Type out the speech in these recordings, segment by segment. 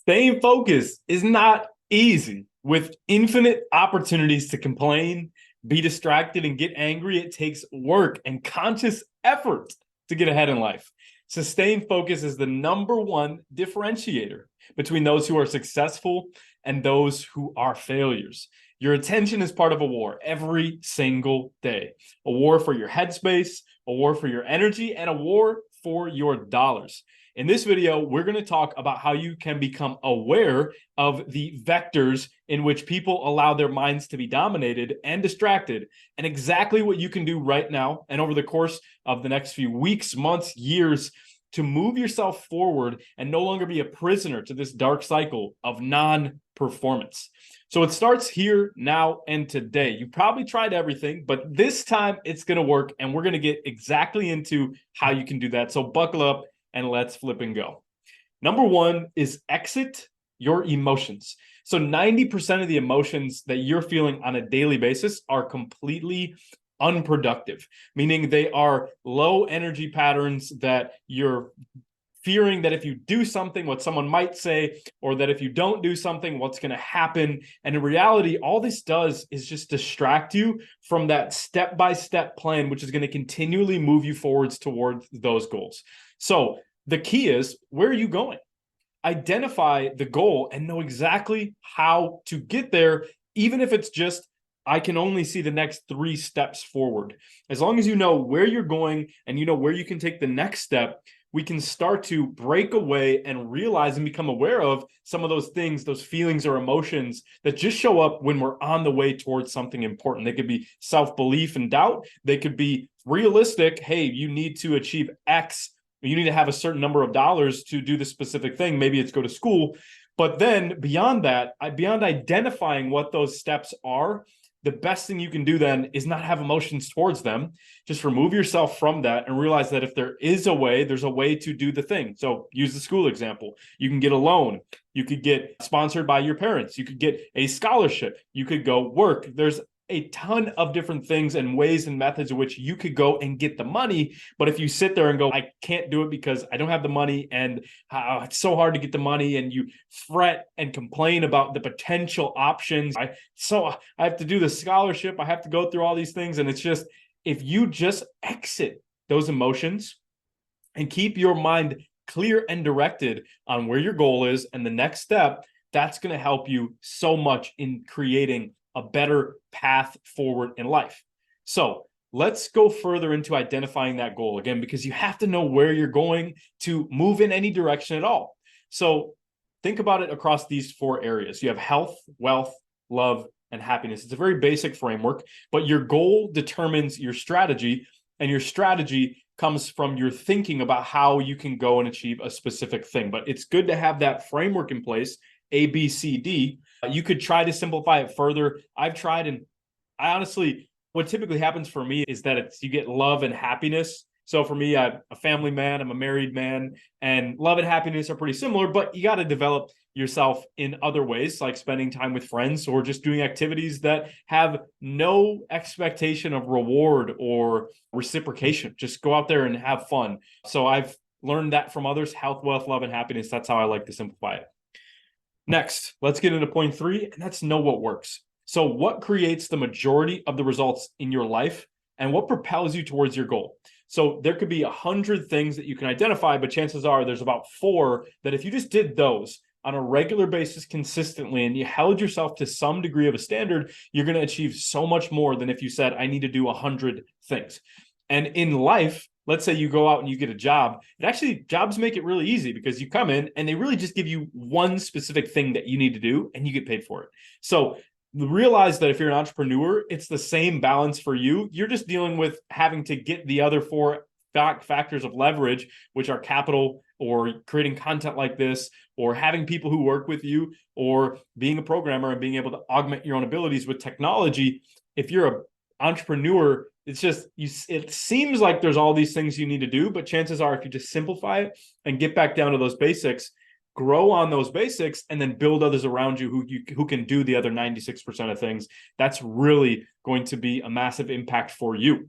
Staying focused is not easy. With infinite opportunities to complain, be distracted, and get angry, it takes work and conscious effort to get ahead in life. Sustained focus is the number one differentiator between those who are successful and those who are failures. Your attention is part of a war every single day. A war for your headspace, a war for your energy, and a war for your dollars. In this video, we're going to talk about how you can become aware of the vectors in which people allow their minds to be dominated and distracted, and exactly what you can do right now and over the course of the next few weeks, months, years to move yourself forward and no longer be a prisoner to this dark cycle of non-performance. So it starts here, now, and today. You probably tried everything, but this time it's going to work, and we're going to get exactly into how you can do that. So buckle up and let's flip and go. Number one is exit your emotions. So 90% of the emotions that you're feeling on a daily basis are completely unproductive, meaning they are low energy patterns that you're fearing that if you do something, what someone might say, or that if you don't do something, what's going to happen. And in reality, all this does is just distract you from that step-by-step plan, which is going to continually move you forwards towards those goals. So the key is, where are you going? Identify the goal and know exactly how to get there, even if it's just, I can only see the next 3 steps forward. As long as you know where you're going and you know where you can take the next step, we can start to break away and realize and become aware of some of those things, those feelings or emotions that just show up when we're on the way towards something important. They could be self-belief and doubt. They could be realistic. Hey, you need to achieve X. You need to have a certain number of dollars to do the specific thing. Maybe it's go to school. But then beyond that, beyond identifying what those steps are, the best thing you can do then is not have emotions towards them. Just remove yourself from that and realize that if there is a way, there's a way to do the thing. So use the school example. You can get a loan. You could get sponsored by your parents. You could get a scholarship. You could go work. There's a ton of different things and ways and methods in which you could go and get the money. But if you sit there and go, I can't do it because I don't have the money, and it's so hard to get the money, and you fret and complain about the potential options. I have to do the scholarship. I have to go through all these things. And it's just, if you just exit those emotions and keep your mind clear and directed on where your goal is and the next step, that's going to help you so much in creating a better path forward in life. So let's go further into identifying that goal again, because you have to know where you're going to move in any direction at all. So think about it across these 4 areas. You have health, wealth, love, and happiness. It's a very basic framework, but your goal determines your strategy, and your strategy comes from your thinking about how you can go and achieve a specific thing. But it's good to have that framework in place, A, B, C, D. You could try to simplify it further. I've tried, and I honestly, what typically happens for me is that you get love and happiness. So for me, I'm a family man, I'm a married man, and love and happiness are pretty similar, but you got to develop yourself in other ways, like spending time with friends or just doing activities that have no expectation of reward or reciprocation. Just go out there and have fun. So I've learned that from others: health, wealth, love, and happiness. That's how I like to simplify it. Next, let's get into point 3, and that's know what works. So what creates the majority of the results in your life, and what propels you towards your goal? So there could be 100 things that you can identify, but chances are there's about 4 that if you just did those on a regular basis consistently, and you held yourself to some degree of a standard, you're going to achieve so much more than if you said, I need to do 100 things. And in life, let's say you go out and you get a job. Jobs make it really easy, because you come in and they really just give you one specific thing that you need to do, and you get paid for it. So realize that if you're an entrepreneur, it's the same balance for you. You're just dealing with having to get the other 4 factors of leverage, which are capital, or creating content like this, or having people who work with you, or being a programmer and being able to augment your own abilities with technology. If you're an entrepreneur, it's just, it seems like there's all these things you need to do, but chances are if you just simplify it and get back down to those basics, grow on those basics, and then build others around you who can do the other 96% of things, that's really going to be a massive impact for you.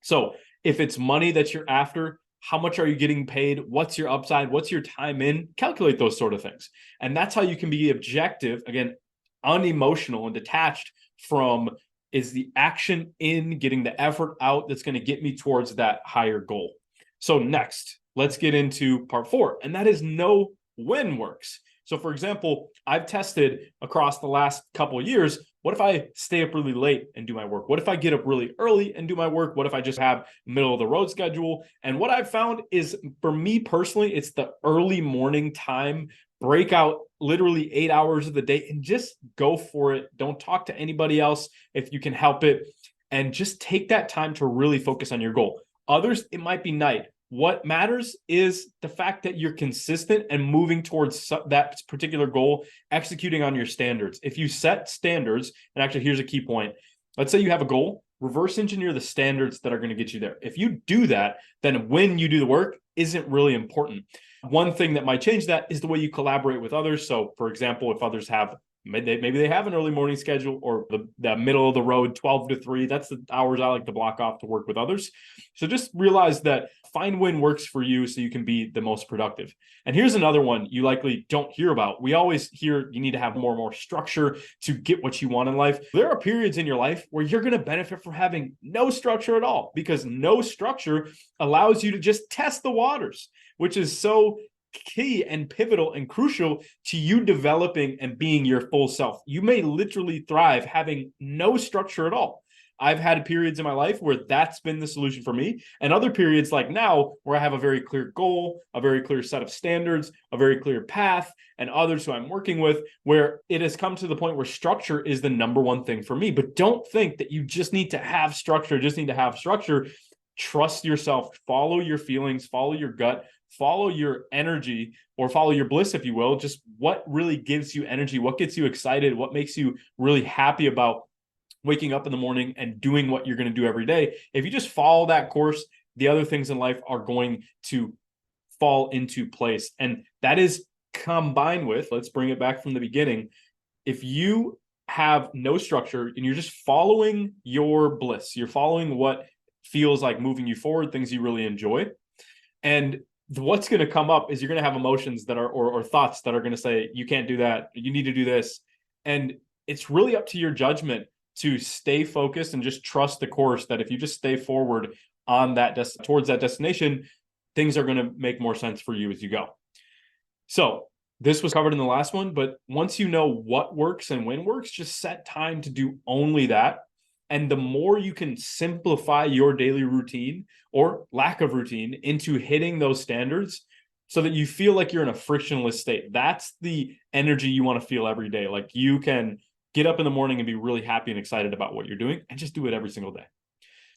So if it's money that you're after, How much are you getting paid? What's your upside? What's your time in? Calculate those sort of things. And that's how you can be objective, again, unemotional and detached from, is the action in, getting the effort out that's going to get me towards that higher goal. So next, let's get into part 4, and that is know when works. So for example, I've tested across the last couple of years, what if I stay up really late and do my work? What if I get up really early and do my work? What if I just have middle of the road schedule? And what I've found is, for me personally, it's the early morning time. Break out literally 8 hours of the day and just go for it. Don't talk to anybody else if you can help it. And just take that time to really focus on your goal. Others, it might be night. What matters is the fact that you're consistent and moving towards that particular goal, executing on your standards. If you set standards, and actually here's a key point. Let's say you have a goal, reverse engineer the standards that are going to get you there. If you do that, then when you do the work isn't really important. One thing that might change that is the way you collaborate with others. So for example, if others have, maybe they have an early morning schedule, or the middle of the road, 12 to 3. That's the hours I like to block off to work with others. So just realize that find when works for you so you can be the most productive. And here's another one you likely don't hear about. We always hear you need to have more and more structure to get what you want in life. There are periods in your life where you're going to benefit from having no structure at all, because no structure allows you to just test the waters, which is so key and pivotal and crucial to you developing and being your full self. You may literally thrive having no structure at all. I've had periods in my life where that's been the solution for me, and other periods like now where I have a very clear goal, a very clear set of standards, a very clear path, and others who I'm working with where it has come to the point where structure is the number one thing for me. But don't think that you just need to have structure, Trust yourself, follow your feelings, follow your gut, follow your energy, or follow your bliss, if you will. Just what really gives you energy, what gets you excited, what makes you really happy about waking up in the morning and doing what you're going to do every day. If you just follow that course, the other things in life are going to fall into place. And that is combined with, let's bring it back from the beginning. If you have no structure and you're just following your bliss, you're following what feels like moving you forward, things you really enjoy, and what's going to come up is you're going to have emotions that are, or thoughts that are going to say, you can't do that, you need to do this. And it's really up to your judgment to stay focused and just trust the course, that if you just stay forward on that towards that destination, things are going to make more sense for you as you go. So this was covered in the last one, but once you know what works and when works, just set time to do only that. And the more you can simplify your daily routine or lack of routine into hitting those standards so that you feel like you're in a frictionless state, that's the energy you want to feel every day. Like you can get up in the morning and be really happy and excited about what you're doing, and just do it every single day.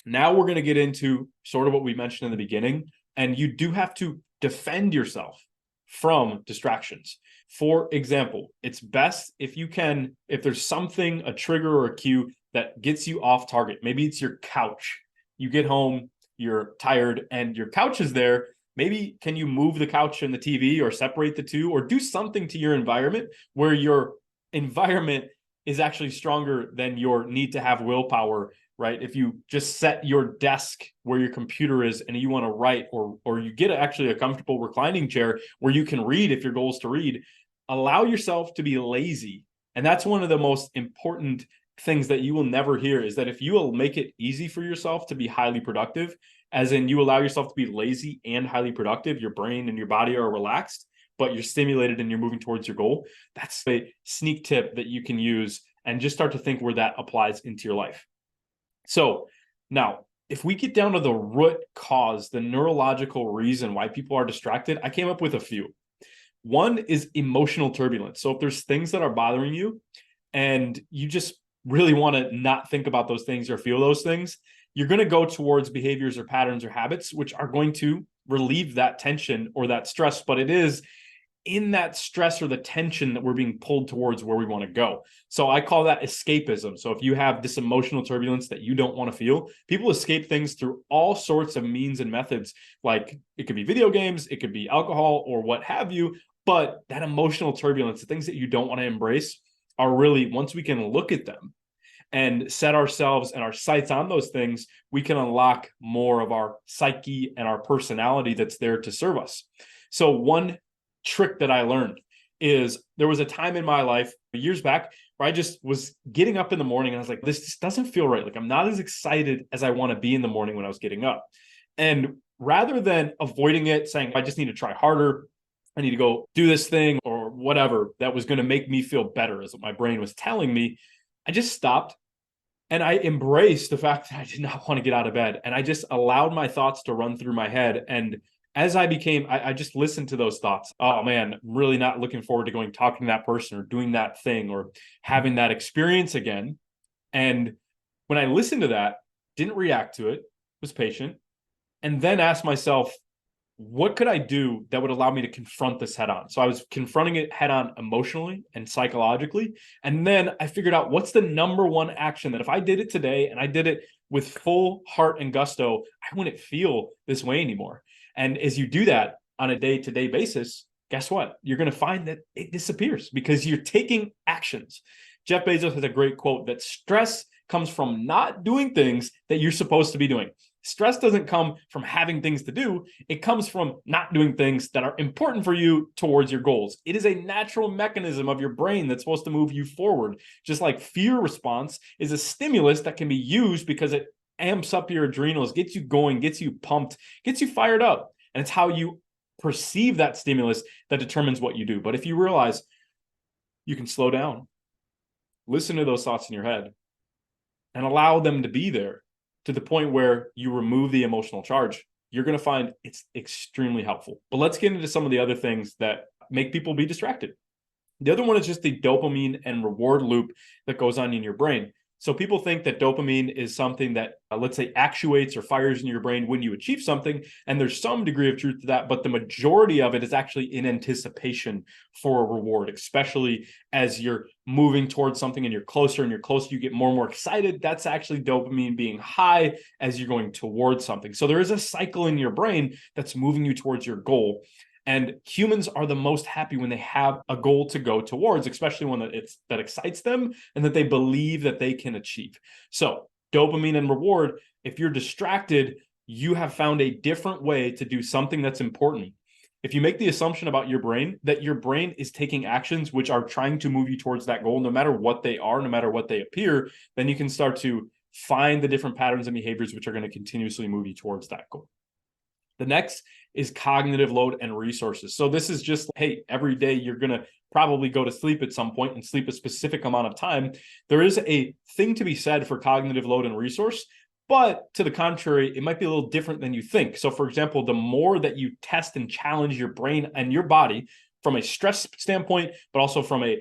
Now we're going to get into sort of what we mentioned in the beginning, and you do have to defend yourself from distractions. For example, it's best if you can, if there's something, a trigger or a cue that gets you off target. Maybe it's your couch. You get home, you're tired, and your couch is there. Maybe can you move the couch and the TV, or separate the two, or do something to your environment where your environment is actually stronger than your need to have willpower, right? If you just set your desk where your computer is and you want to write, or you get actually a comfortable reclining chair where you can read if your goal is to read, allow yourself to be lazy. And that's one of the most important things that you will never hear, is that if you will make it easy for yourself to be highly productive, as in you allow yourself to be lazy and highly productive, your brain and your body are relaxed, but you're stimulated and you're moving towards your goal. That's a sneak tip that you can use and just start to think where that applies into your life. So now, if we get down to the root cause, the neurological reason why people are distracted, I came up with a few. One is emotional turbulence. So if there's things that are bothering you and you just really want to not think about those things or feel those things, you're going to go towards behaviors or patterns or habits which are going to relieve that tension or that stress. But it is in that stress or the tension that we're being pulled towards where we want to go. So I call that escapism. So if you have this emotional turbulence that you don't want to feel, people escape things through all sorts of means and methods. Like it could be video games, it could be alcohol, or what have you. But that emotional turbulence, the things that you don't want to embrace, are really, once we can look at them and set ourselves and our sights on those things, we can unlock more of our psyche and our personality that's there to serve us. So one trick that I learned is there was a time in my life years back where I just was getting up in the morning and I was like, this just doesn't feel right. Like I'm not as excited as I want to be in the morning when I was getting up. And rather than avoiding it, saying, I just need to try harder, I need to go do this thing or whatever that was going to make me feel better, as what my brain was telling me, I just stopped and I embraced the fact that I did not want to get out of bed. And I just allowed my thoughts to run through my head. And as I just listened to those thoughts. Oh man, I'm really not looking forward to going talking to that person or doing that thing or having that experience again. And when I listened to that, didn't react to it, was patient, and then asked myself, what could I do that would allow me to confront this head on? So I was confronting it head on emotionally and psychologically. And then I figured out what's the number one action that if I did it today and I did it with full heart and gusto, I wouldn't feel this way anymore. And as you do that on a day-to-day basis, guess what? You're going to find that it disappears because you're taking actions. Jeff Bezos has a great quote that stress comes from not doing things that you're supposed to be doing. Stress doesn't come from having things to do. It comes from not doing things that are important for you towards your goals. It is a natural mechanism of your brain that's supposed to move you forward. Just like fear response is a stimulus that can be used because it amps up your adrenals, gets you going, gets you pumped, gets you fired up. And it's how you perceive that stimulus that determines what you do. But if you realize you can slow down, listen to those thoughts in your head, and allow them to be there, to the point where you remove the emotional charge, you're going to find it's extremely helpful. But let's get into some of the other things that make people be distracted. The other one is just the dopamine and reward loop that goes on in your brain. So people think that dopamine is something that, let's say, actuates or fires in your brain when you achieve something. And there's some degree of truth to that, but the majority of it is actually in anticipation for a reward, especially as you're moving towards something and you're closer, you get more and more excited. That's actually dopamine being high as you're going towards something. So there is a cycle in your brain that's moving you towards your goal. And humans are the most happy when they have a goal to go towards, especially one that excites them and that they believe that they can achieve. So dopamine and reward, if you're distracted, you have found a different way to do something that's important. If you make the assumption about your brain, that your brain is taking actions which are trying to move you towards that goal, no matter what they are, no matter what they appear, then you can start to find the different patterns and behaviors which are going to continuously move you towards that goal. The next is cognitive load and resources. So this is just, hey, every day you're going to probably go to sleep at some point and sleep a specific amount of time. There is a thing to be said for cognitive load and resource, but to the contrary, it might be a little different than you think. So for example, the more that you test and challenge your brain and your body from a stress standpoint, but also from a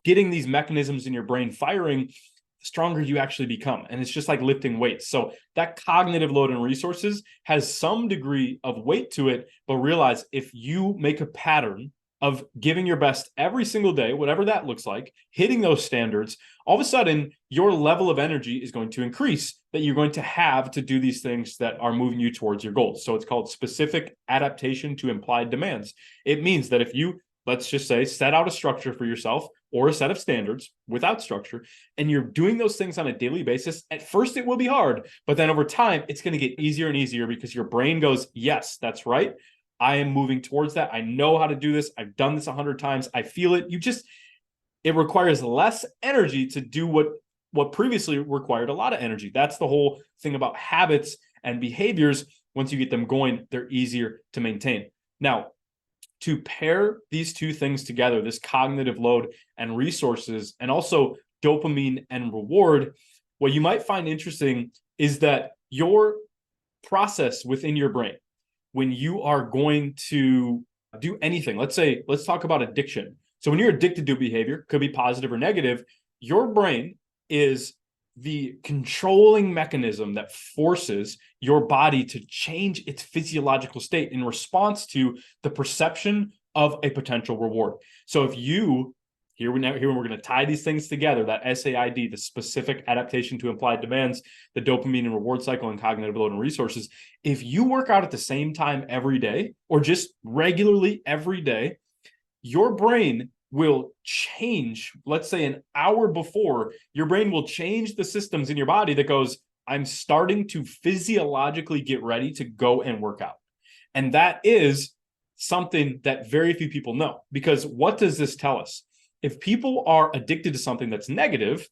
getting these mechanisms in your brain firing, the stronger you actually become. And it's just like lifting weights. So that cognitive load and resources has some degree of weight to it, but realize if you make a pattern of giving your best every single day, whatever that looks like, hitting those standards, all of a sudden your level of energy is going to increase that you're going to have to do these things that are moving you towards your goals. So it's called specific adaptation to implied demands. It means that if you, let's just say, set out a structure for yourself or a set of standards without structure, and you're doing those things on a daily basis, at first it will be hard, but then over time, it's going to get easier and easier because your brain goes, yes, that's right. I am moving towards that. I know how to do this. I've done this 100 times. I feel it. It requires less energy to do what previously required a lot of energy. That's the whole thing about habits and behaviors. Once you get them going, they're easier to maintain. Now, to pair these two things together, this cognitive load and resources, and also dopamine and reward, what you might find interesting is that your process within your brain, when you are going to do anything, let's talk about addiction. So when you're addicted to a behavior, could be positive or negative, your brain is the controlling mechanism that forces your body to change its physiological state in response to the perception of a potential reward. So if you, here we're going to tie these things together, that SAID, the specific adaptation to implied demands, the dopamine and reward cycle, and cognitive load and resources. If you work out at the same time every day, or just regularly every day, your brain will change. Let's say an hour before, your brain will change the systems in your body that goes, I'm starting to physiologically get ready to go and work out. And that is something that very few people know. Because what does this tell us? If people are addicted to something that's negative,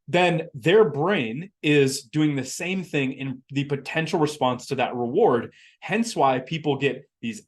then their brain is doing the same thing in the potential response to that reward. Hence why people get these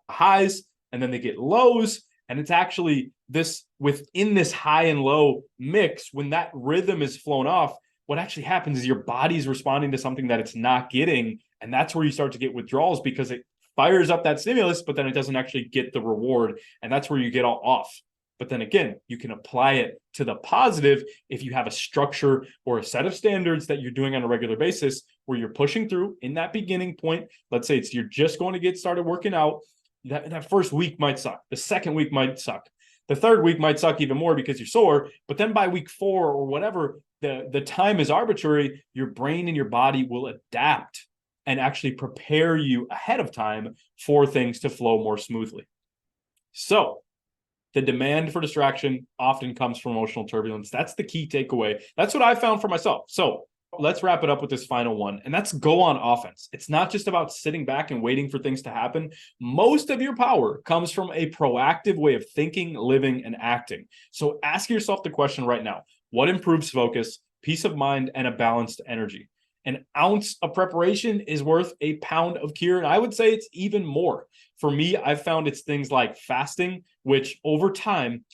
highs and then they get lows. And it's actually this within this high and low mix, when that rhythm is flown off, what actually happens is your body's responding to something that it's not getting. And that's where you start to get withdrawals, because it fires up that stimulus, but then it doesn't actually get the reward. And that's where you get all off. But then again, you can apply it to the positive if you have a structure or a set of standards that you're doing on a regular basis, where you're pushing through in that beginning point. Let's say you're just going to get started working out. That first week might suck. The second week might suck. The third week might suck even more because you're sore. But then by week 4 or whatever, the time is arbitrary. Your brain and your body will adapt and actually prepare you ahead of time for things to flow more smoothly. So the demand for distraction often comes from emotional turbulence. That's the key takeaway. That's what I found for myself. So let's wrap it up with this final one, and that's go on offense. It's not just about sitting back and waiting for things to happen. Most of your power comes from a proactive way of thinking, living, and acting. So ask yourself the question right now: what improves focus, peace of mind, and a balanced energy? An ounce of preparation is worth a pound of cure. And I would say it's even more. For me, I've found it's things like fasting, which over time,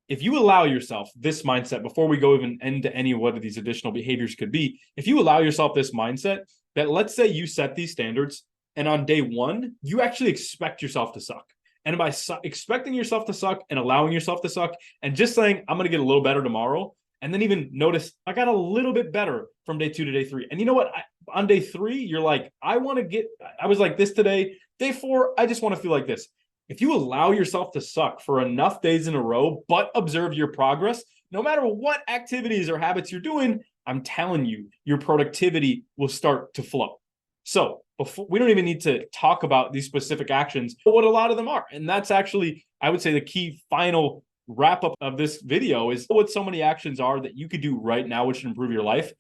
if you allow yourself this mindset, before we go even into any of what these additional behaviors could be, if you allow yourself this mindset that, let's say you set these standards and on day 1, you actually expect yourself to suck. And by expecting yourself to suck and allowing yourself to suck and just saying, I'm going to get a little better tomorrow, and then even notice I got a little bit better from day 2 to day 3. And you know what? On day 3, you're like, I was like this today. Day 4, I just want to feel like this. If you allow yourself to suck for enough days in a row, but observe your progress, no matter what activities or habits you're doing, I'm telling you, your productivity will start to flow. So we don't even need to talk about these specific actions, but what a lot of them are. And that's actually, I would say, the key final wrap up of this video is what so many actions are that you could do right now, which would improve your life.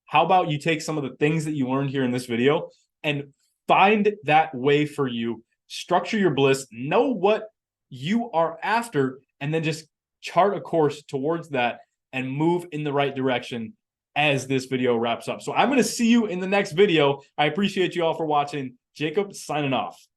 How about you take some of the things that you learned here in this video and find that way for you, structure your bliss, know what you are after, and then just chart a course towards that and move in the right direction as this video wraps up. So I'm going to see you in the next video. I appreciate you all for watching. Jacob signing off.